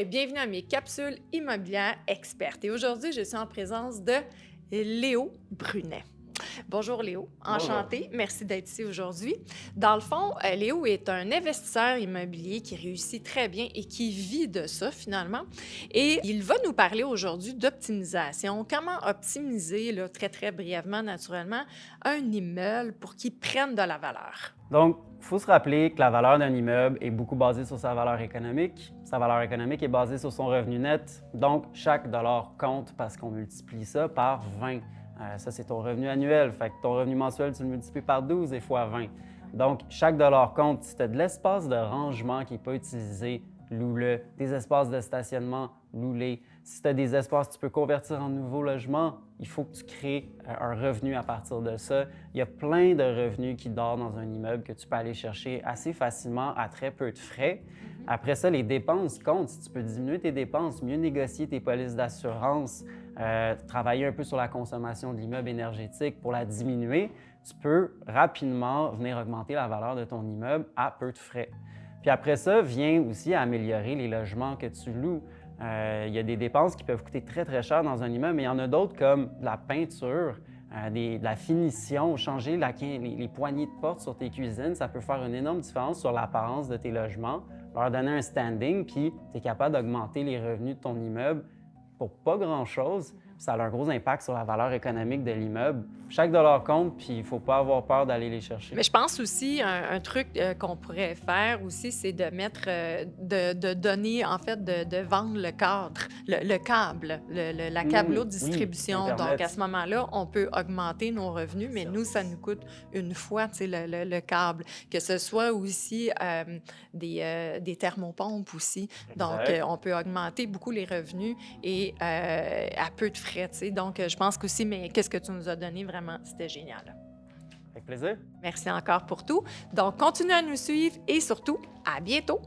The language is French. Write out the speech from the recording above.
et bienvenue à mes capsules immobilières expertes. Et aujourd'hui, je suis en présence de Léo Brunet. Bonjour Léo, Bonjour. enchantée, merci d'être ici aujourd'hui. Dans le fond, Léo est un investisseur immobilier qui réussit très bien et qui vit de ça finalement. Et il va nous parler aujourd'hui d'optimisation, comment optimiser, là, très très brièvement naturellement, un immeuble pour qu'il prenne de la valeur. Donc, il faut se rappeler que la valeur d'un immeuble est beaucoup basée sur sa valeur économique. Sa valeur économique est basée sur son revenu net. Donc, chaque dollar compte parce qu'on multiplie ça par 20. Ça, c'est ton revenu annuel. Fait que ton revenu mensuel, tu le multiplies par 12 et fois 20. Donc, chaque dollar compte. Si tu as de l'espace de rangement qui n'est pas utilisé, loue-le. Des espaces de stationnement, loue-les. Si tu as des espaces que tu peux convertir en nouveaux logements, il faut que tu crées un revenu à partir de ça. Il y a plein de revenus qui dorment dans un immeuble que tu peux aller chercher assez facilement à très peu de frais. Après ça, les dépenses comptent. Si tu peux diminuer tes dépenses, mieux négocier tes polices d'assurance, travailler un peu sur la consommation de l'immeuble énergétique pour la diminuer, tu peux rapidement venir augmenter la valeur de ton immeuble à peu de frais. Puis après ça, vient aussi améliorer les logements que tu loues. Il y a des dépenses qui peuvent coûter très, très cher dans un immeuble, mais il y en a d'autres comme la peinture, de la finition, changer les poignées de porte sur tes cuisines, ça peut faire une énorme différence sur l'apparence de tes logements, leur donner un standing, puis tu es capable d'augmenter les revenus de ton immeuble pour pas grand-chose. Ça a un gros impact sur la valeur économique de l'immeuble. Chaque dollar compte, puis il ne faut pas avoir peur d'aller les chercher. Mais je pense aussi, un truc qu'on pourrait faire aussi, c'est de mettre, de donner, en fait, de vendre le cadre, le câble, la câbleau de Oui, distribution. Donc, à Internet. ce moment-là, on peut augmenter nos revenus, mais nous, ça nous coûte une fois, tu sais, le câble. Que ce soit aussi des thermopompes aussi. Donc, Exact. on peut augmenter beaucoup les revenus et à peu de frais, tu sais. Donc, je pense qu'aussi, mais qu'est-ce que tu nous as donné, vraiment, c'était génial. Avec plaisir. Merci encore pour tout. Donc, continuez à nous suivre et surtout, à bientôt!